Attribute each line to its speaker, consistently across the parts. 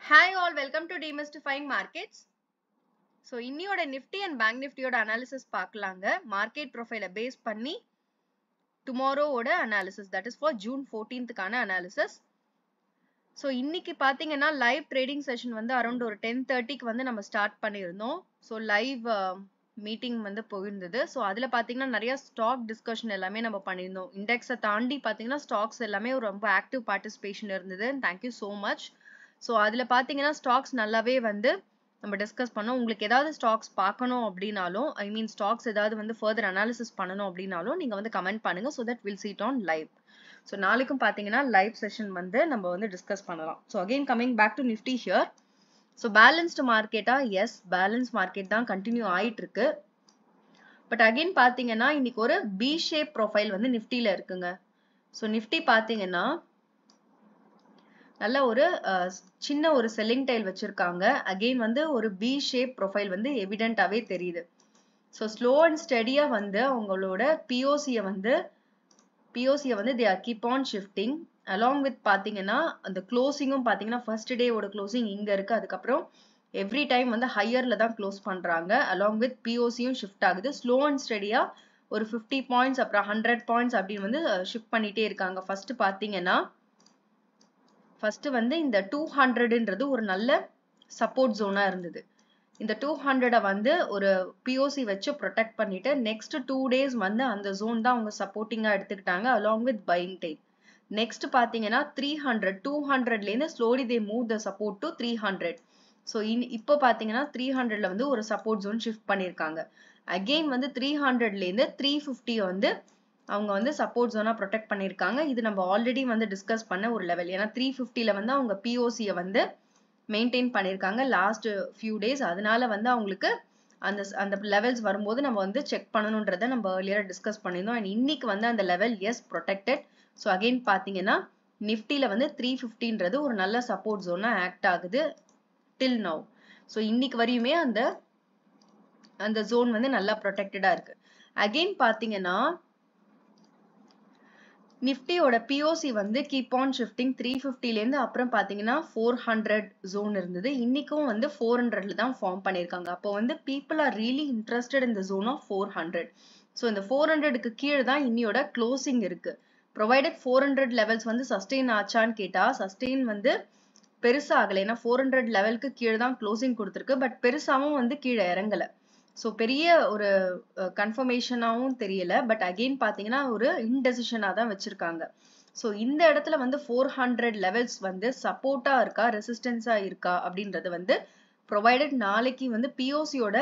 Speaker 1: Hi all, welcome to Demystifying Markets. So இன்னியோட Nifty and Bank Niftyயோட analysis பார்க்கலாங்க. Market profile base பண்ணி tomorrow ஓட analysis, that is for June 14th கான analysis. So இன்னைக்கு பாத்தீங்கன்னா live trading session வந்து around ஒரு 10:30க்கு வந்து நம்ம start பண்ணிருந்தோம். So live meeting வந்து போயிருந்தது. So அதுல பாத்தீங்கன்னா நிறைய stock discussion எல்லாமே நம்ம பண்ணிருந்தோம். Index தாண்டி பாத்தீங்கன்னா stocks எல்லாமே ஒரு ரொம்ப active participation இருந்தது. Thank you so much. So அதுல பாத்தீங்கன்னா stocks நல்லாவே வந்து நம்ம டிஸ்கஸ் பண்ணோம். உங்களுக்கு ஏதாவது ஸ்டாக்ஸ் பார்க்கணும் அப்படின்னாலும் ஐ மீன் ஸ்டாக்ஸ் ஏதாவது வந்து ஃபர்தர் அனாலிசிஸ் பண்ணணும் அப்படின்னாலும் நீங்க வந்து கமெண்ட் பண்ணுங்க so that we'll see it on live. So நாளைக்கும் பாத்தீங்கன்னா லைவ் செஷன் வந்து நம்ம வந்து டிஸ்கஸ் பண்ணலாம். So again coming back to Nifty here. So balanced மார்க்கெட்டா? எஸ், பேலன்ஸ் மார்க்கெட் தான் கண்டினியூ ஆயிட்டு இருக்கு. பட் அகைன் பாத்தீங்கன்னா இன்னைக்கு ஒரு பி ஷேப் ப்ரொஃபைல் வந்து நிஃப்டில இருக்குங்க. ஸோ நிஃப்டி பாத்தீங்கன்னா நல்ல ஒரு சின்ன ஒரு செல்லிங் டைல் வச்சிருக்காங்க. அகைன் வந்து ஒரு பி ஷேப் ப்ரொஃபைல் வந்து எவிடென்ட்டாவே தெரியுது. ஸோ ஸ்லோ அண்ட் ஸ்டெடியா வந்து அவங்களோட பிஓசியை வந்து they are keep on shifting along with பாத்தீங்கன்னா அந்த க்ளோசிங்கும் பாத்தீங்கன்னா ஃபர்ஸ்ட் டேவோட க்ளோசிங் இங்க இருக்கு. அதுக்கப்புறம் எவ்ரி டைம் வந்து ஹையர்ல தான் க்ளோஸ் பண்றாங்க. along with பிஓசியும் ஷிஃப்ட் ஆகுது. ஸ்லோ அண்ட் ஸ்டெடியா ஒரு 50 பாயிண்ட்ஸ் அப்புறம் 100 பாயிண்ட்ஸ் அப்படின்னு வந்து ஷிஃப்ட் பண்ணிட்டே இருக்காங்க. ஃபர்ஸ்ட் பாத்தீங்கன்னா ஃபர்ஸ்ட் வந்து இந்த 200ன்றது ஒரு நல்ல சப்போர்ட் ஜோனா இருந்தது. இந்த 200 வந்து ஒரு பிஓசி வச்சு ப்ரொடெக்ட் பண்ணிட்டு நெக்ஸ்ட் 2 டேஸ் வந்து அந்த ஜோன் தான் அவங்க சப்போர்ட்டிங்கா எடுத்துக்கிட்டாங்க along with buying tail. Next பாத்தீங்கன்னா 200ல இருந்து slowly they move the support to 300. So இப்போ பாத்தீங்கன்னா 300ல வந்து ஒரு சப்போர்ட் ஜோன் ஷிஃப்ட் பண்ணிருக்காங்க. அகெயின் வந்து 300ல இருந்து 350 வந்து அவங்க வந்து சப்போர்ட் ஜோனா ப்ரொடெக்ட் பண்ணிருக்காங்க. இது நம்ம ஆல்ரெடி வந்து டிஸ்கஸ் பண்ண ஒரு லெவல். ஏன்னா 350ல வந்து அவங்க பிஓசியை வந்து மெயின்டைன் பண்ணிருக்காங்க லாஸ்ட் ஃபியூ டேஸ். அதனால வந்து அவங்களுக்கு அந்த லெவல்ஸ் வரும்போது நம்ம வந்து செக் பண்ணணும்ன்றதை நம்ம ஏர்லியரா டிஸ்கஸ் பண்ணியிருந்தோம். அண்ட் இன்னைக்கு வந்து அந்த level is protected. So again பாத்தீங்கன்னா நிஃப்டில வந்து 350ன்றது ஒரு நல்ல சப்போர்ட் ஜோனா ஆக்ட் ஆகுது டில் நவ். ஸோ இன்னைக்கு வரையுமே அந்த ஜோன் வந்து நல்லா ப்ரொடெக்டடா இருக்கு. அகெயின் பாத்தீங்கன்னா நிஃப்டியோட பிஓசி வந்து கீப் ஆன் ஷிஃப்டிங் 350ல இருந்து அப்புறம் பாத்தீங்கன்னா 400 ஜோன் இருந்தது. இன்னைக்கும் வந்து 400ல தான் ஃபார்ம் பண்ணிருக்காங்க. அப்போ வந்து people are really interested in the zone of 400. So இந்த 400க்கு கீழே தான் இன்னியோட க்ளோசிங் இருக்கு. ப்ரொவைடட் 400 லெவல்ஸ் வந்து சஸ்டெயின் ஆச்சான்னு கேட்டா சஸ்டெயின் வந்து பெருசா ஆகலை. ஏன்னா 400 லெவலுக்கு கீழே தான் க்ளோசிங் கொடுத்துருக்கு. பட் பெருசாவும் வந்து கீழே இறங்கல. ஸோ பெரிய ஒரு கன்ஃபர்மேஷனாகவும் தெரியல. பட் அகெயின் பாத்தீங்கன்னா ஒரு இன்டெசிஷனா தான் வச்சிருக்காங்க. ஸோ இந்த இடத்துல வந்து 400 லெவல்ஸ் வந்து சப்போர்ட்டா இருக்கா ரெசிஸ்டன்ஸா இருக்கா அப்படின்றது வந்து ப்ரொவைடட் நாளைக்கு வந்து பிஓசியோட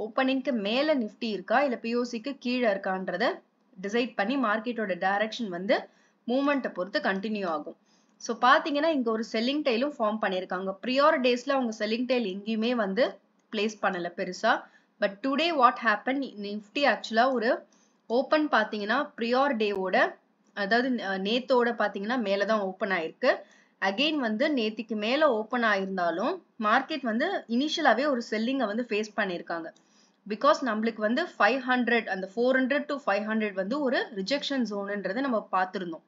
Speaker 1: ஓப்பனிங்க்கு மேல நிஃப்டி இருக்கா இல்ல பிஓசிக்கு கீழே இருக்கான்றத டிசைட் பண்ணி மார்க்கெட்டோட டைரக்ஷன் வந்து மூவ்மெண்ட்டை பொறுத்து கண்டினியூ ஆகும். ஸோ பாத்தீங்கன்னா இங்க ஒரு செல்லிங் டைலும் ஃபார்ம் பண்ணிருக்காங்க. ப்ரியார் டேஸ்ல அவங்க செல்லிங் டைல் எங்கேயுமே வந்து பிளேஸ் பண்ணல பெருசா. But today what happen, Nifty ஆக்சுவலா ஒரு ஓப்பன் பாத்தீங்கன்னா ப்ரியார் டேவோட அதாவது நேத்தோட பாத்தீங்கன்னா மேலதான் ஓப்பன் ஆயிருக்கு. அகெயின் வந்து நேத்திக்கு மேல ஓப்பன் ஆயிருந்தாலும் மார்க்கெட் வந்து இனிஷியலாவே ஒரு செல்லிங்கை வந்து ஃபேஸ் பண்ணிருக்காங்க. பிகாஸ் நம்மளுக்கு வந்து 500 அந்த 400 to 500 வந்து ஒரு ரிஜெக்ஷன் ஜோன்ன்றதை நம்ம பார்த்திருந்தோம்.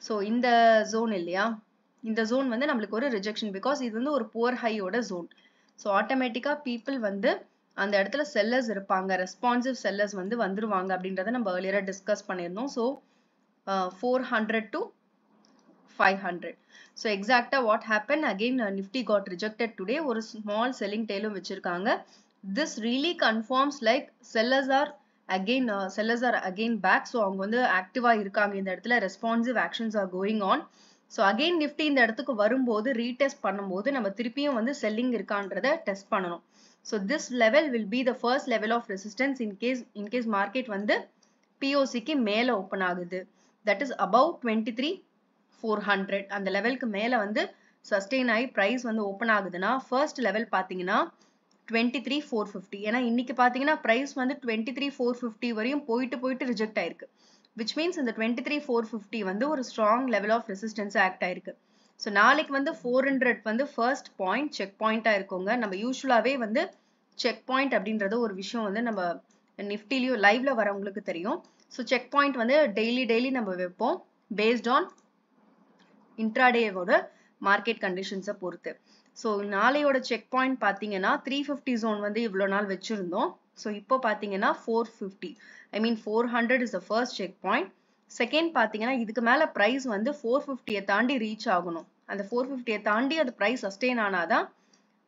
Speaker 1: ஸோ இந்த ஜோன் இல்லையா, இந்த ஜோன் வந்து நம்மளுக்கு ஒரு ரிஜெக்ஷன் பிகாஸ் இது வந்து ஒரு புவர் ஹையோட ஜோன். ஸோ ஆட்டோமேட்டிக்கா பீப்புள் வந்து அந்த இடத்துல செல்லர்ஸ் இருப்பாங்க, ரெஸ்பான்சிவ் செல்லர்ஸ் வந்து வந்துருவாங்க அப்படின்றத நம்ம ஏர்லியரா டிஸ்கஸ் பண்ணியிருந்தோம். So 400 to 500. So exactly what happen, again Nifty got rejected today. ஒரு ஸ்மால் செல்லிங் டெய்லும் வச்சிருக்காங்க. This really confirms like sellers are again back. So அவங்க வந்து ஆக்டிவா இருக்காங்க இந்த இடத்துல, responsive actions are going on. So again Nifty இந்த இடத்துக்கு வரும்போது ரீடெஸ்ட் பண்ணும்போது நம்ம திருப்பியும் வந்து செல்லிங் இருக்கான்றத டெஸ்ட் பண்ணணும். So this level will be the first level of resistance in case market வந்து பிஓசிக்கு மேல ஓப்பன் ஆகுது. தட் இஸ் அபவ் 23,400 அந்த லெவலுக்கு மேல வந்து சஸ்டெயின் ஆகி பிரைஸ் வந்து ஓப்பன் ஆகுதுன்னா ஃபர்ஸ்ட் லெவல் பாத்தீங்கன்னா 23,450. ஏன்னா இன்னைக்கு பாத்தீங்கன்னா பிரைஸ் வந்து 23,450 வரையும் போயிட்டு ரிஜெக்ட் ஆயிருக்கு. which means இந்த 23,450 வந்து ஒரு strong level of resistance act ஆயிருக்கு. ஸோ நாளைக்கு வந்து 400 வந்து ஃபர்ஸ்ட் பாயிண்ட் செக் பாயிண்டா இருக்குங்க. நம்ம யூஸ்வலாவே வந்து செக் பாயிண்ட் அப்படின்றது ஒரு விஷயம் வந்து நம்ம நிஃப்டிலையும் லைவ்ல வரவங்களுக்கு தெரியும். ஸோ செக் பாயிண்ட் வந்து டெய்லி நம்ம வைப்போம் பேஸ்ட் ஆன் இன்ட்ராடேவோட மார்க்கெட் கண்டிஷன்ஸை பொறுத்து. ஸோ நாளையோட செக் பாயிண்ட் பார்த்தீங்கன்னா 350 ஜோன் வந்து இவ்வளோ நாள் வச்சிருந்தோம். ஸோ இப்போ பார்த்தீங்கன்னா 450, ஐ மீன் 400 is the first check point. Second பார்த்தீங்கன்னா இதுக்கு மேலே ப்ரைஸ் வந்து 450 தாண்டி ரீச் ஆகணும். அந்த 450 தாண்டி அது ப்ரைஸ் சஸ்டெயின் ஆனாதான்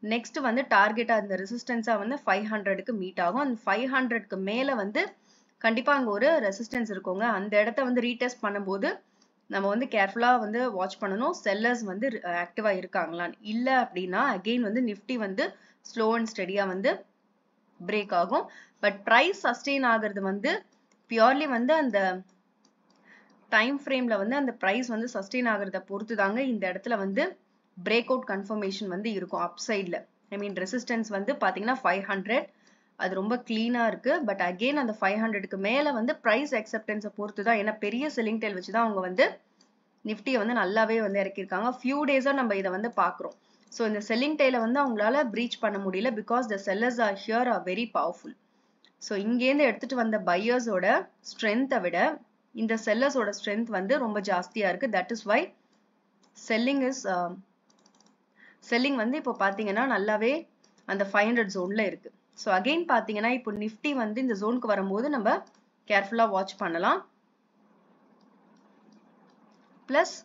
Speaker 1: நெக்ஸ்ட் வந்து டார்கெட்டா அந்த ரெசிஸ்டன்ஸா வந்து 500க்கு மீட் ஆகும். அந்த 500க்கு மேல வந்து கண்டிப்பா அங்க ஒரு ரெசிஸ்டன்ஸ் இருக்குங்க. அந்த இடத்த வந்து ரீடெஸ்ட் பண்ணும்போது நம்ம வந்து கேர்ஃபுல்லா வந்து வாட்ச் பண்ணணும். செல்லர்ஸ் வந்து ஆக்டிவா இருக்காங்களான்னு. இல்ல அப்படின்னா அகெயின் வந்து நிஃப்டி வந்து ஸ்லோ அண்ட் ஸ்டெடியா வந்து பிரேக் ஆகும். பட் பிரைஸ் சஸ்டெயின் ஆகிறது வந்து பியூர்லி வந்து அந்த டைம் ஃப்ரேம்ல வந்து அந்த பிரைஸ் வந்து சஸ்டெயின் ஆகிறத பொறுத்து தாங்க இந்த இடத்துல வந்து பிரேக் அவுட் கன்ஃபர்மேஷன் வந்து இருக்கும் அப் சைட்ல. ஐ மீன் ரெசிஸ்டன்ஸ் வந்து பாத்தீங்கன்னா 500 அது ரொம்ப கிளீனா இருக்கு. பட் அகெயின் அந்த 500க்கு மேல வந்து பிரைஸ் அக்செப்டன்ஸை பொறுத்து தான். ஏன்னா பெரிய செல்லிங் டெயில் வச்சுதான் அவங்க வந்து நிஃப்டியை வந்து நல்லாவே வந்து இறக்கியிருக்காங்க. ஃபியூ டேஸா நம்ம இதை வந்து பாக்குறோம். ஸோ இந்த செல்லிங் டெயில வந்து அவங்களால பிரீச் பண்ண முடியல because the sellers are here are very powerful. So இங்கேருந்து எடுத்துட்டு வந்த பையர்ஸோட ஸ்ட்ரென்த்தை விட இந்த செல்லர்ஸோட ஸ்ட்ரென்த் வந்து ரொம்ப ஜாஸ்தியா இருக்கு. தட் இஸ் வை செல்லிங் வந்து இப்போ பாத்தீங்கன்னா நல்லாவே அந்த 500 ஜோன்ல இருக்கு. ஸோ அகெயின் பாத்தீங்கன்னா இப்போ நிஃப்டி வந்து இந்த ஜோனுக்கு வரும்போது நம்ம கேர்ஃபுல்லா வாட்ச் பண்ணலாம். பிளஸ்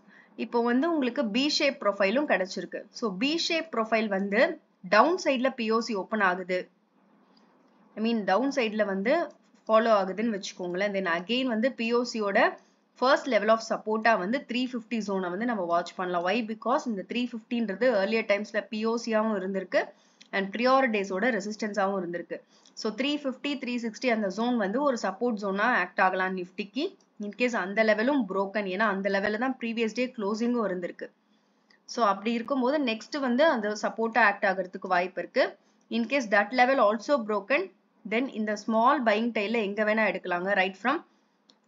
Speaker 1: இப்போ வந்து உங்களுக்கு பி ஷேப் ப்ரொஃபைலும் கிடைச்சிருக்கு. ஸோ பி ஷேப் ப்ரொஃபைல் வந்து டவுன் சைட்ல பிஓசி ஓப்பன் ஆகுது, ஐ மீன் டவுன் சைட்ல வந்து ஃபாலோ ஆகுதுன்னு வச்சுக்கோங்களேன். தென் அகெயின் வந்து பிஓசியோட ஃபர்ஸ்ட் லெவல் ஆஃப் சப்போர்ட்டா வந்து 350 ஜோனை வந்து நம்ம வாட்ச் பண்ணலாம். வை பிகாஸ் இந்த 350ன்றது ஏர்லியர் டைம்ஸ்ல பிஓசியாவும் இருந்திருக்கு அண்ட் ப்ரியார் டேஸோட ரெசிஸ்டன்ஸாவும் இருந்திருக்கு. ஸோ 350 360 அந்த ஜோன் வந்து ஒரு சப்போர்ட் ஜோனா ஆக்ட் ஆகலாம் நிஃப்டிக்கு. இன்கேஸ் அந்த லெவலும் புரோக்கன், ஏன்னா அந்த லெவல்ல தான் ப்ரீவியஸ் டே க்ளோசிங்கும் இருந்திருக்கு. ஸோ அப்படி இருக்கும்போது நெக்ஸ்ட் வந்து அந்த சப்போர்ட்டா ஆக்ட் ஆகிறதுக்கு வாய்ப்பு இருக்கு. In case that level also broken, then இந்த ஸ்மால் பையிங் டைல எங்க வேணா எடுக்கலாங்க. Right from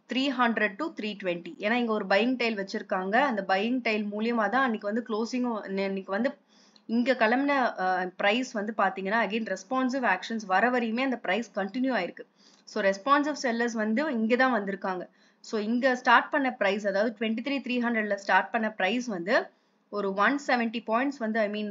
Speaker 1: 300 to 320. ஏன்னா இங்க ஒரு பையிங் டைல் வச்சிருக்காங்க. அந்த பையிங் டைல் மூலியமா தான் அன்னைக்கு வந்து க்ளோசிங்கும், இன்னைக்கு வந்து இங்க கிளம்பின பிரைஸ் வந்து பாத்தீங்கன்னா அகைன் ரெஸ்பான்சிவ் ஆக்ஷன்ஸ் வர வரையுமே அந்த பிரைஸ் கண்டினியூ ஆயிருக்கு. ஸோ ரெஸ்பான்சிவ் செல்லர்ஸ் வந்து இங்கதான் வந்திருக்காங்க. ஸோ இங்க ஸ்டார்ட் பண்ண பிரைஸ், அதாவது 23,300ல ஸ்டார்ட் பண்ண பிரைஸ் வந்து ஒரு 170 பாயிண்ட்ஸ் வந்து, ஐ மீன்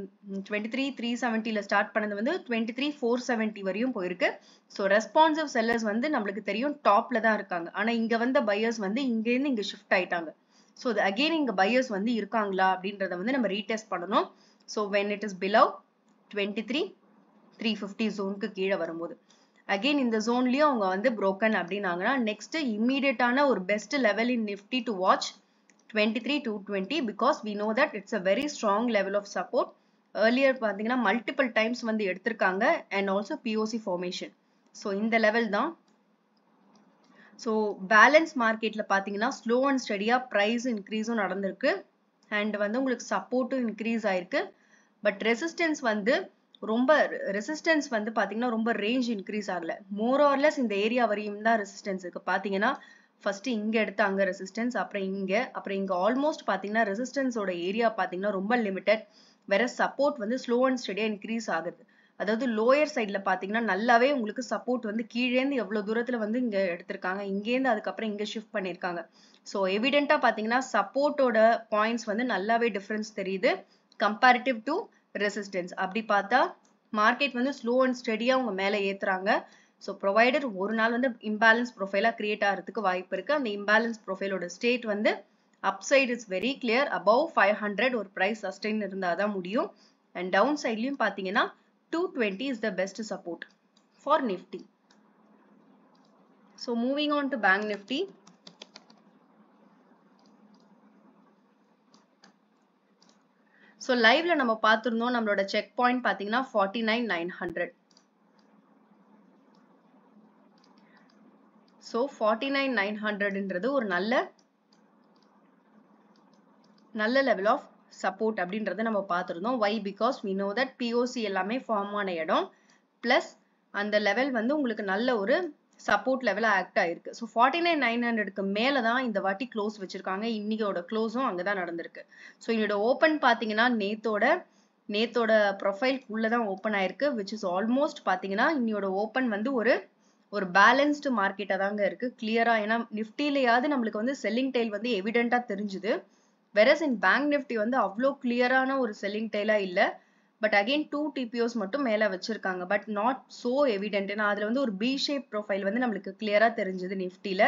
Speaker 1: 23,370ல ஸ்டார்ட் பண்ணது வந்து 23,470 வரையும் போயிருக்கு. ஸோ ரெஸ்பான்சிவ் செல்லர்ஸ் வந்து நம்மளுக்கு தெரியும் டாப்ல தான் இருக்காங்க. ஆனா இங்க வந்த பையர்ஸ் வந்து இங்க இருந்து இங்க ஷிஃப்ட் ஆயிட்டாங்க. ஸோ அகெயின் இங்க பையர்ஸ் வந்து இருக்காங்களா அப்படின்றத வந்து நம்ம ரீடெஸ்ட் பண்ணணும். So when it is below 23,350 ஜோனுக்கு கீழே வரும்போது அகெயின் இந்த ஜோன்லயும் அவங்க வந்து புரோக்கன் அப்படின்னாங்கன்னா நெக்ஸ்ட் இம்மீடியட்டான ஒரு best level in Nifty to watch 23,220 because we know that it's a very strong level of support. Earlier பாத்தீங்கன்னா multiple times வந்து எடுத்திருக்காங்க and also POC formation. So இந்த லெவல் தான். ஸோ பேலன்ஸ் மார்க்கெட்ல பாத்தீங்கன்னா ஸ்லோ அண்ட் ஸ்டடியா பிரைஸ் இன்க்ரீஸும் நடந்திருக்கு and வந்து உங்களுக்கு சப்போர்ட்டும் இன்க்ரீஸ் ஆயிருக்கு. பட் ரெசிஸ்டன்ஸ் வந்து பாத்தீங்கன்னா ரொம்ப ரேஞ்ச் இன்க்ரீஸ் ஆகல. மோர் ஆர் லெஸ் இந்த ஏரியா வரையும் தான் ரெசிஸ்டன்ஸ் இருக்கு. பாத்தீங்கன்னா ஃபர்ஸ்ட் இங்க எடுத்தாங்க ரெசிஸ்டன்ஸ், அப்புறம் இங்க ஆல்மோஸ்ட் பாத்தீங்கன்னா ரெசிஸ்டன்ஸோட ஏரியா பாத்தீங்கன்னா ரொம்ப லிமிட்டட். வேற சப்போர்ட் வந்து ஸ்லோ அண்ட் ஸ்டடியா இன்க்ரீஸ் ஆகுது. அதாவது லோயர் சைட்ல பாத்தீங்கன்னா நல்லாவே உங்களுக்கு சப்போர்ட் வந்து கீழேந்து எவ்வளவு தூரத்துல வந்து இங்க எடுத்திருக்காங்க, இங்கேருந்து அதுக்கப்புறம் இங்க ஷிஃப்ட் பண்ணிருக்காங்க. ஸோ எவிடென்ட்டா பாத்தீங்கன்னா சப்போர்ட்டோட பாயிண்ட்ஸ் வந்து நல்லாவே டிஃபரன்ஸ் தெரியுது கம்பேரிட்டிவ் டு ரெசிஸ்டன்ஸ். அப்படி பார்த்தா மார்க்கெட் வந்து ஸ்லோ அண்ட் ஸ்டெடியா உங்க மேல ஏத்துறாங்க. ஸோ ப்ரொவைடர் ஒரு நாள் வந்து இம்பேலன்ஸ் ப்ரொஃபைலா கிரியேட் ஆகிறதுக்கு வாய்ப்பு இருக்கு. அந்த இம்பேலன்ஸ் ப்ரொஃபைலோட ஸ்டேட் வந்து upside is very clear. Above 500 ஒரு பிரைஸ் சஸ்டெயின் இருந்தாதான் முடியும். அண்ட் டவுன் சைட்லயும் பாத்தீங்கன்னா 220 is the best support for Nifty. So moving on to Bank Nifty. So liveல நம்ம பார்த்திருந்தோம் நம்மளோட செக் பாயிண்ட் பாத்தீங்கன்னா 49,900. So 49,900ன்றது ஒரு நல்ல லெவல் ஆஃப் சப்போர்ட் அப்படின்றத நம்ம பார்த்திருந்தோம். Why? Because we know that POC எல்லாமே ஃபார்ம் ஆன இடம் பிளஸ் அந்த லெவல் வந்து உங்களுக்கு நல்ல ஒரு சப்போர்ட் லெவலா ஆக்ட் ஆயிருக்கு. ஸோ 49,900க்கு மேலதான் இந்த வாட்டி க்ளோஸ் வச்சிருக்காங்க. இன்னைக்கோட க்ளோஸும் அங்கதான் நடந்திருக்கு. ஸோ என்னோட ஓப்பன் பாத்தீங்கன்னா நேத்தோட ப்ரொஃபைல் உள்ளதான் ஓப்பன் ஆயிருக்கு. விச் இஸ் ஆல்மோஸ்ட் பாத்தீங்கன்னா இன்னையோட ஓப்பன் வந்து ஒரு பேலன்ஸ்டு மார்க்கெட்டா தாங்க இருக்கு கிளியரா. ஏன்னா நிஃப்டிலையாவது நம்மளுக்கு வந்து செல்லிங் டெயில் வந்து எவிடென்ட்டா தெரிஞ்சுது. whereas in bank nifty வந்து அவ்வளோ கிளியரான ஒரு செல்லிங் டெய்லா இல்ல. பட் அகைன் 2 TPOs மட்டும் மேல வச்சிருக்காங்க. But not so evident. ஏன்னா அதுல வந்து ஒரு பி ஷேப் ப்ரொஃபைல் வந்து நம்மளுக்கு கிளியரா தெரிஞ்சது நிஃப்டில.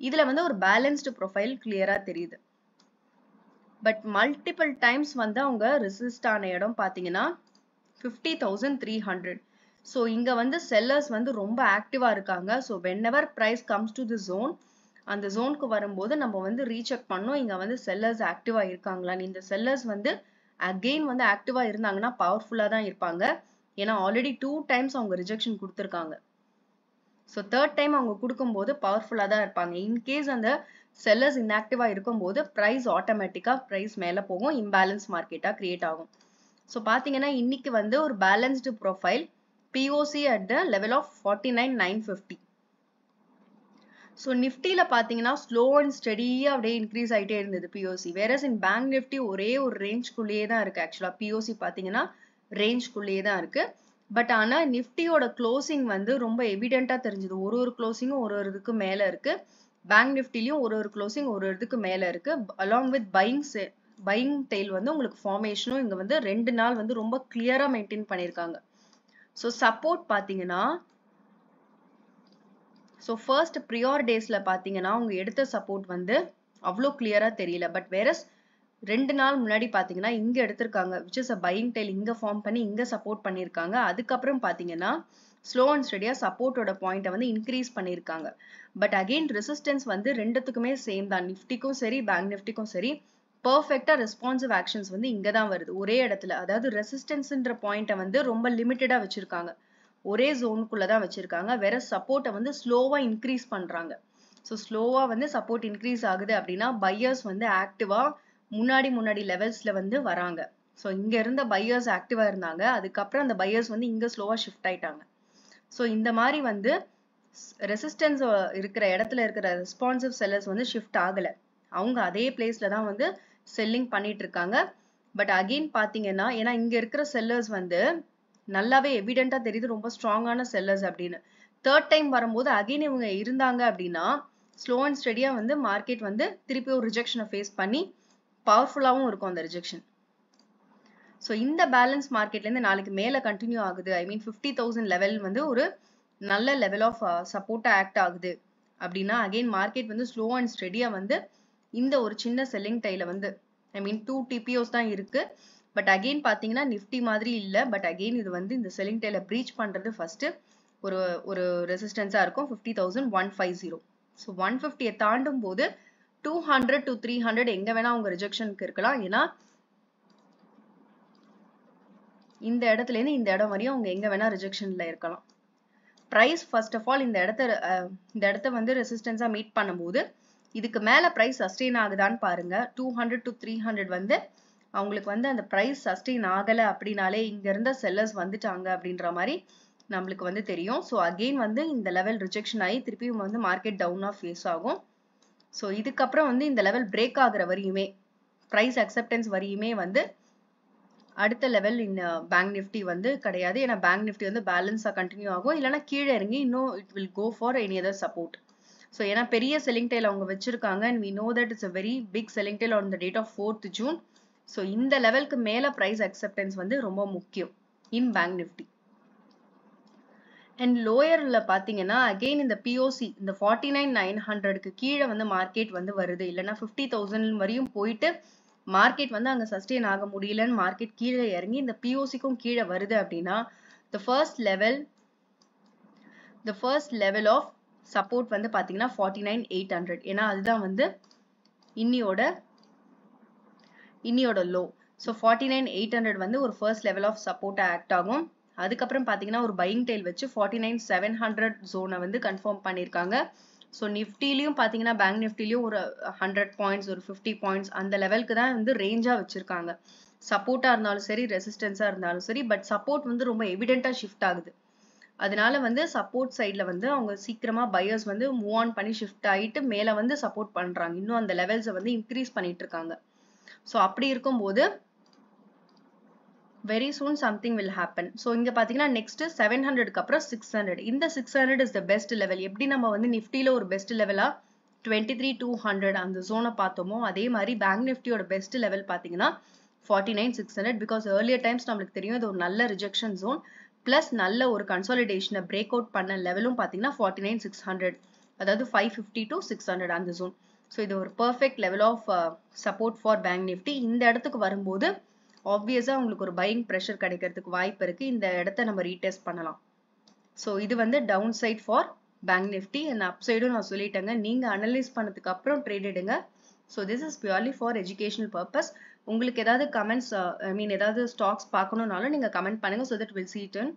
Speaker 1: இதுல வந்து ஒரு பேலன்ஸ்டு ப்ரொஃபைல் கிளியரா தெரியுது. பட் மல்டிபிள் டைம்ஸ் வந்து அவங்க ரெசிஸ்ட் ஆன இடம் பாத்தீங்கன்னா 50,300. ஸோ இங்க வந்து செல்லர்ஸ் வந்து ரொம்ப ஆக்டிவா இருக்காங்க. So whenever price comes to the zone, அந்த ஜோனுக்கு வரும்போது நம்ம வந்து ரீசெக் பண்ணோம் இங்க வந்து செல்லர்ஸ் ஆக்டிவா இருக்காங்களான்னு. இந்த செல்லர்ஸ் வந்து அகெயின் வந்து ஆக்டிவா இருந்தாங்கன்னா பவர்ஃபுல்லா தான் இருப்பாங்க. ஏன்னா ஆல்ரெடி 2 டைம்ஸ் அவங்க ரிஜெக்ஷன் கொடுத்துருக்காங்க. ஸோ தேர்ட் டைம் அவங்க கொடுக்கும்போது பவர்ஃபுல்லா தான் இருப்பாங்க. இன்கேஸ் அந்த செல்லர்ஸ் இன்ஆக்டிவா இருக்கும்போது பிரைஸ் ஆட்டோமேட்டிக்கா பிரைஸ் மேல போகும், இம்பேலன்ஸ் மார்க்கெட்டா கிரியேட் ஆகும். ஸோ பாத்தீங்கன்னா இன்னைக்கு வந்து ஒரு balanced profile POC at the level of 49,950. So நிஃப்டில பாத்தீங்கன்னா ஸ்லோ அண்ட் ஸ்டெடியா அப்படியே இன்க்ரீஸ் ஆயிட்டே இருந்தது POC. Whereas in bank Nifty ஒரே ஒரு ரேஞ்ச்குள்ளேயே தான் இருக்கு. ஆக்சுவலா POC பாத்தீங்கன்னா ரேஞ்ச்குள்ளேயே தான் இருக்கு. பட் ஆனா நிஃப்டியோட க்ளோசிங் வந்து ரொம்ப எவிடென்ட்டா தெரிஞ்சது. ஒரு க்ளோசிங்கும் ஒரு இதுக்கு மேல இருக்கு. பேங்க் நிஃப்டிலயும் ஒரு க்ளோசிங் ஒரு இதுக்கு மேல இருக்கு. அலாங் வித் பையிங் டெயில் வந்து உங்களுக்கு ஃபார்மேஷனும் இங்க வந்து 2 நாள் வந்து ரொம்ப கிளியரா மெயின்டைன் பண்ணிருக்காங்க. ஸோ சப்போர்ட் பாத்தீங்கன்னா ஃபர்ஸ்ட் ப்ரியார் டேஸ்ல பாத்தீங்கன்னா அவங்க எடுத்த சப்போர்ட் வந்து அவ்வளோ கிளியரா தெரியல. பட் வேறஸ் 2 நாள் முன்னாடி பாத்தீங்கன்னா இங்க எடுத்திருக்காங்க, which is a buying tail இங்க ஃபார்ம் பண்ணி இங்க சப்போர்ட் பண்ணிருக்காங்க. அதுக்கப்புறம் பாத்தீங்கன்னா ஸ்லோ அண்ட் ஸ்டெடியா சப்போர்ட்டோட பாயிண்ட்டை வந்து இன்க்ரீஸ் பண்ணிருக்காங்க. பட் அகெயின் ரெசிஸ்டன்ஸ் வந்து ரெண்டுத்துக்குமே சேம் தான். நிஃப்டிக்கும் சரி பேங்க் நிஃப்டிக்கும் சரி பர்ஃபெக்டா ரெஸ்பான்சிவ் ஆக்ஷன்ஸ் வந்து இங்க தான் வருது ஒரே இடத்துல. அதாவது ரெசிஸ்டன்ஸ்ன்ற பாயிண்ட்டை வந்து ரொம்ப லிமிட்டடா வச்சிருக்காங்க, ஒரே ஜோனுக்குள்ள தான் வச்சிருக்காங்க. வேற சப்போர்ட்டை வந்து ஸ்லோவா இன்க்ரீஸ் பண்றாங்க. ஸோ ஸ்லோவா வந்து சப்போர்ட் இன்க்ரீஸ் ஆகுது அப்படின்னா பையர்ஸ் வந்து ஆக்டிவா முன்னாடி லெவல்ஸ்ல வந்து வராங்க. ஸோ இங்க இருந்த பையர்ஸ் ஆக்டிவா இருந்தாங்க, அதுக்கப்புறம் அந்த பையர்ஸ் வந்து இங்க ஸ்லோவா ஷிஃப்ட் ஆயிட்டாங்க. ஸோ இந்த மாதிரி வந்து ரெசிஸ்டன்ஸ் இருக்கிற இடத்துல இருக்கிற ரெஸ்பான்சிவ் செல்லர்ஸ் வந்து ஷிஃப்ட் ஆகல, அவங்க அதே பிளேஸ்ல தான் வந்து செல்லிங் பண்ணிட்டு இருக்காங்க. பட் அகெயின் பாத்தீங்கன்னா ஏன்னா இங்க இருக்கிற செல்லர்ஸ் வந்து நல்லாவே எவிடென்ட்டா தெரியுது ரொம்ப ஸ்ட்ராங்கான செல்லர்ஸ் அப்படின்னு. தேர்ட் டைம் வரும்போது அகெயின் இவங்க இருந்தாங்க அப்படின்னா ஸ்லோ அண்ட் ஸ்டெடியா வந்து மார்க்கெட் வந்து திருப்பி ஒரு ரிஜெக்ஷனை ஃபேஸ் பண்ணி பவர்ஃபுல்லாவும் இருக்கும் அந்த ரிஜெக்ஷன். ஸோ இந்த பேலன்ஸ் மார்க்கெட்ல இருந்து நாளைக்கு மேல கண்டினியூ ஆகுது, ஐ மீன் 50,000 லெவல் வந்து ஒரு நல்ல லெவல் ஆஃப் சப்போர்ட்டா ஆக்ட் ஆகுது அப்படின்னா அகெயின் மார்க்கெட் வந்து ஸ்லோ அண்ட் ஸ்டெடியா வந்து இந்த ஒரு சின்ன செல்லிங் டைல வந்து ஐ மீன் 2 TPOs தான் இருக்கு. பட் அகெயின் பாத்தீங்கன்னா நிஃப்டி மாதிரி இல்ல. பட் அகெயின் இது வந்து இந்த செல்லிங் டைல பிரீச் பண்றது ஃபர்ஸ்ட் ஒரு ரெசிஸ்டன்ஸா இருக்கும் 50,150. ஸோ 150 தாண்டும் போது 200 to 300 எங்க வேணா உங்க ரிஜெக்ஷனுக்கு இருக்கலாம். ஏன்னா இந்த இடத்துல இருந்து இந்த இடம் வரையும் அவங்க எங்க வேணா ரிஜெக்ஷன்ல இருக்கலாம். பிரைஸ் ஃபர்ஸ்ட் ஆஃப் ஆல் இந்த இடத்த வந்து ரெசிஸ்டன்ஸா மீட் பண்ணும்போது இதுக்கு மேல பிரைஸ் சஸ்டெயின் ஆகுதான்னு பாருங்க. 200 to 300 வந்து அவங்களுக்கு வந்து அந்த பிரைஸ் சஸ்டெயின் ஆகல அப்படின்னாலே இங்க இருந்த செல்லர்ஸ் வந்துட்டாங்க அப்படின்ற மாதிரி நம்மளுக்கு வந்து தெரியும். ஸோ அகெயின் வந்து இந்த லெவல் ரிஜெக்ஷன் ஆகி திருப்பியும் வந்து மார்க்கெட் டவுனா ஃபேஸ் ஆகும். ஸோ இதுக்கப்புறம் வந்து இந்த லெவல் பிரேக் ஆகுற வரையுமே பிரைஸ் அக்செப்டன்ஸ் வரையுமே வந்து அடுத்த லெவல் பேங்க் நிஃப்டி வந்து கிடையாது. ஏன்னா பேங்க் நிஃப்டி வந்து பேலன்ஸா கண்டினியூ ஆகும், இல்லைன்னா கீழே இறங்கி இன்னும் it will go for any other support. So ஏன்னா பெரிய செல்லிங் டெயில் அவங்க வச்சிருக்காங்க and we know that it's a very big selling tail on the date of 4th June. So இந்த லெவலுக்கு மேல பிரைஸ் அக்செப்டன்ஸ் வந்து ரொம்ப முக்கியம் இன் பேங்க் நிஃப்டி. அண்ட் லோயர்ல பாத்தீங்கன்னா அகெயின் இந்த POC இந்த 49,900க்கு கீழே வந்து மார்க்கெட் வந்து வருது, இல்லைன்னா 50,000 வரையும் போயிட்டு மார்க்கெட் வந்து அங்க சஸ்டெயின் ஆக முடியலன்னு மார்க்கெட் கீழே இறங்கி இந்த POCக்கும் கீழே வருது அப்படின்னா the first level of support வந்து பாத்தீங்கன்னா 49,800. ஏன்னா அதுதான் வந்து இன்னியோட லோ. ஸோ 49,800 வந்து ஒரு ஃபர்ஸ்ட் லெவல் ஆஃப் சப்போர்ட்டா ஆக்ட் ஆகும். அதுக்கப்புறம் பாத்தீங்கன்னா ஒரு பையிங் டெயில் வச்சு 49,700 ஜோனை வந்து கன்ஃபார்ம் பண்ணிருக்காங்க. ஸோ நிஃப்டிலையும் பாத்தீங்கன்னா பேங்க் நிஃப்டிலையும் ஒரு 100 பாயிண்ட்ஸ் ஒரு 50 பாயிண்ட்ஸ் அந்த லெவலுக்கு தான் வந்து ரேஞ்சா வச்சிருக்காங்க. சப்போர்ட்டா இருந்தாலும் சரி ரெசிஸ்டன்ஸா இருந்தாலும் சரி. பட் சப்போர்ட் வந்து ரொம்ப எவிடென்ட்டா ஷிஃப்ட் ஆகுது. அதனால வந்து சப்போர்ட் சைட்ல வந்து அவங்க சீக்கிரமா பையர்ஸ் வந்து மூவ் ஆன் பண்ணி ஷிஃப்ட் ஆயிட்டு மேல வந்து சப்போர்ட் பண்றாங்க, இன்னும் அந்த லெவல்ஸை வந்து இன்க்ரீஸ் பண்ணிட்டு இருக்காங்க. ஸோ அப்படி இருக்கும்போது very soon something will happen. So இங்க பாத்தீங்கன்னா நெக்ஸ்ட் 700க்கு அப்புறம் 600. இந்த 600 is the best level. எப்படி நம்ம வந்து நிஃப்டில ஒரு பெஸ்ட் லெவலா 23,200 அந்த zone பார்த்தோமோ அதே மாதிரி பேங்க் நிஃப்டியோட பெஸ்ட் லெவல் பார்த்தீங்கன்னா 49,600 பிகாஸ் ஏர்லியர் டைம்ஸ் நம்மளுக்கு தெரியும் இது ஒரு நல்ல ரிஜெக்ஷன் ஜோன் பிளஸ் நல்ல ஒரு கன்சாலிடேஷனை பிரேக் அவுட் பண்ண லெவலும் பார்த்தீங்கன்னா 49,600 அதாவது 550 to 600 அந்த ஜோன். ஸோ இது ஒரு perfect level of support for bank Nifty. இந்த இடத்துக்கு வரும்போது ஆப்வியஸா உங்களுக்கு ஒரு பையிங் ப்ரெஷர் கிடைக்கிறதுக்கு வாய்ப்பு இருக்கு. இந்த இடத்த நம்ம ரீடெஸ்ட் பண்ணலாம். ஸோ இது வந்து down side for bank Nifty and up சைடும் நான் சொல்லிட்டேங்க. நீங்க அனலைஸ் பண்ணதுக்கு அப்புறம் ட்ரேட் எடுங்க. So this is purely for educational purpose. உங்களுக்கு ஏதாவது கமெண்ட்ஸ் ஏதாவது ஸ்டாக்ஸ் பார்க்கணும்னாலும் நீங்க கமெண்ட் பண்ணுங்க. So that will see it in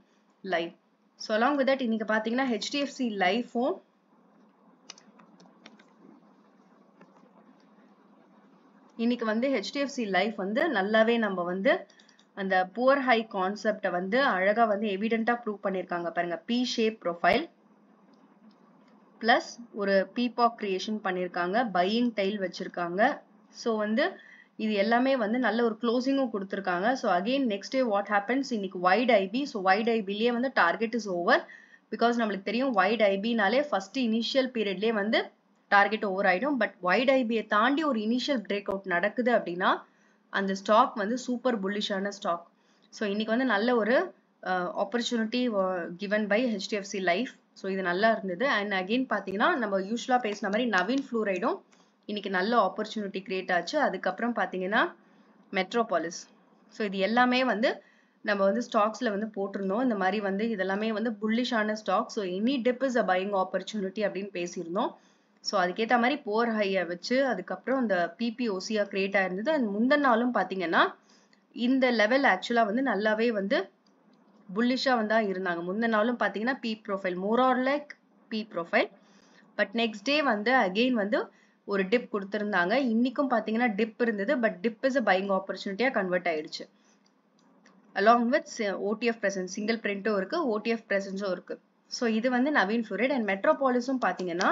Speaker 1: live. So along with that இன்னைக்கு பார்த்தீங்கன்னா HDFC லைஃபும் இன்னைக்கு வந்து HDFC லைஃப் வந்து நல்லாவே நம்ம வந்து அந்த புவர் ஹை கான்செப்டை வந்து அழகா வந்து எவிடென்ட்டா ப்ரூவ் பண்ணியிருக்காங்க பாருங்க. பி ஷேப் ப்ரொஃபைல் பிளஸ் ஒரு பீபாக் கிரியேஷன் பண்ணியிருக்காங்க, பையிங் டைல் வச்சிருக்காங்க. ஸோ வந்து இது எல்லாமே வந்து நல்ல ஒரு க்ளோசிங்கும் கொடுத்துருக்காங்க. So again next day what happens, இன்னைக்கு வைட் ஐபி. ஸோ வைட் ஐபிலேயே வந்து டார்கெட் இஸ் ஓவர் பிகாஸ் நம்மளுக்கு தெரியும் வைட் ஐபினாலே ஃபர்ஸ்ட் இனிஷியல் பீரியட்லேயே வந்து டார்கெட் ஓவர் ஆயிடும். பட் வைட் ஐபியை தாண்டி ஒரு இனிஷியல் பிரேக் அவுட் நடக்குது அப்படின்னா அந்த ஸ்டாக் வந்து சூப்பர் புல்லிஷான ஸ்டாக். ஸோ இன்னைக்கு வந்து நல்ல ஒரு opportunity given by HDFC life. So இது நல்லா இருந்தது. அண்ட் அகெயின் பார்த்தீங்கன்னா நம்ம யூஸ்வலாக பேசின மாதிரி நவீன் ஃப்ளூரைடும் இன்னைக்கு நல்ல ஆப்பர்ச்சுனிட்டி கிரியேட் ஆச்சு. அதுக்கப்புறம் பார்த்தீங்கன்னா மெட்ரோபாலிஸ். ஸோ இது எல்லாமே வந்து நம்ம வந்து ஸ்டாக்ஸ்ல வந்து போட்டிருந்தோம். இந்த மாதிரி வந்து இதெல்லாமே வந்து புல்லிஷான stock. So any dip is a buying opportunity அப்படின்னு பேசியிருந்தோம். ஸோ அதுக்கேற்ற மாதிரி போர் ஹையை வச்சு அதுக்கப்புறம் இந்த பிபிஓசியா கிரியேட் ஆயிருந்தது. அண்ட் முந்தின நாளும் பார்த்தீங்கன்னா இந்த லெவல் ஆக்சுவலாக வந்து நல்லாவே வந்து புல்லிஷாக வந்து இருந்தாங்க. முந்தின நாளும் பார்த்தீங்கன்னா B profile more or like B profile. But next day வந்து அகெயின் வந்து ஒரு டிப் கொடுத்துருந்தாங்க. இன்னைக்கும் பார்த்தீங்கன்னா டிப் இருந்தது. But dip is a buying ஆப்பர்ச்சுனிட்டியாக கன்வெர்ட் ஆயிடுச்சு. Along with OTF presence single பிரிண்ட்டும் இருக்கு, OTF பிரசன்ஸும் இருக்கு. ஸோ இது வந்து நவீன் ஃப்ளூரைட். அண்ட் மெட்ரோபாலிஸும் பார்த்தீங்கன்னா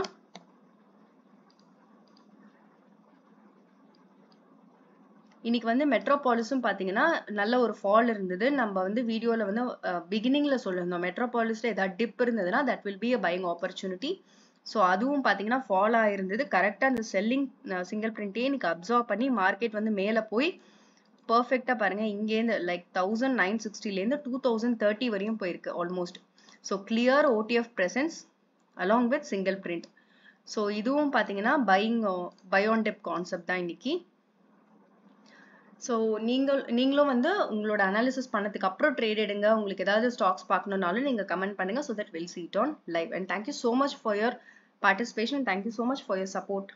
Speaker 1: இன்னைக்கு வந்து மெட்ரோபாலிஸும் பார்த்தீங்கன்னா நல்ல ஒரு ஃபால் இருந்தது. நம்ம வந்து வீடியோவில் வந்து பிகினிங்ல சொல்லியிருந்தோம் மெட்ரோபாலிஸ்ல ஏதாவது டிப் இருந்ததுன்னா that will be a buying opportunity. So அதுவும் பார்த்தீங்கன்னா ஃபால் ஆயிருந்தது. கரெக்டாக அந்த செல்லிங் சிங்கிள் பிரிண்டே இன்னைக்கு அப்சர்வ் பண்ணி மார்க்கெட் வந்து மேலே போய் பர்ஃபெக்டாக பாருங்க இங்கேருந்து லைக் 1960லேருந்து 2030 வரையும் போயிருக்கு almost. So clear OTF presence along with single print. So இதுவும் பார்த்தீங்கன்னா பயோன் டிப் கான்செப்ட் தான் இன்னைக்கு. ஸோ நீங்களும் வந்து உங்களோட அனாலிசிஸ் பண்ணதுக்கு அப்புறம் ட்ரேட் எடுங்க. உங்களுக்கு ஏதாவது ஸ்டாக்ஸ் பார்க்கணும்னாலும் நீங்கள் கமெண்ட் பண்ணுங்க. So that will see it on live. And thank you so much for your participation. Thank you so much for your support.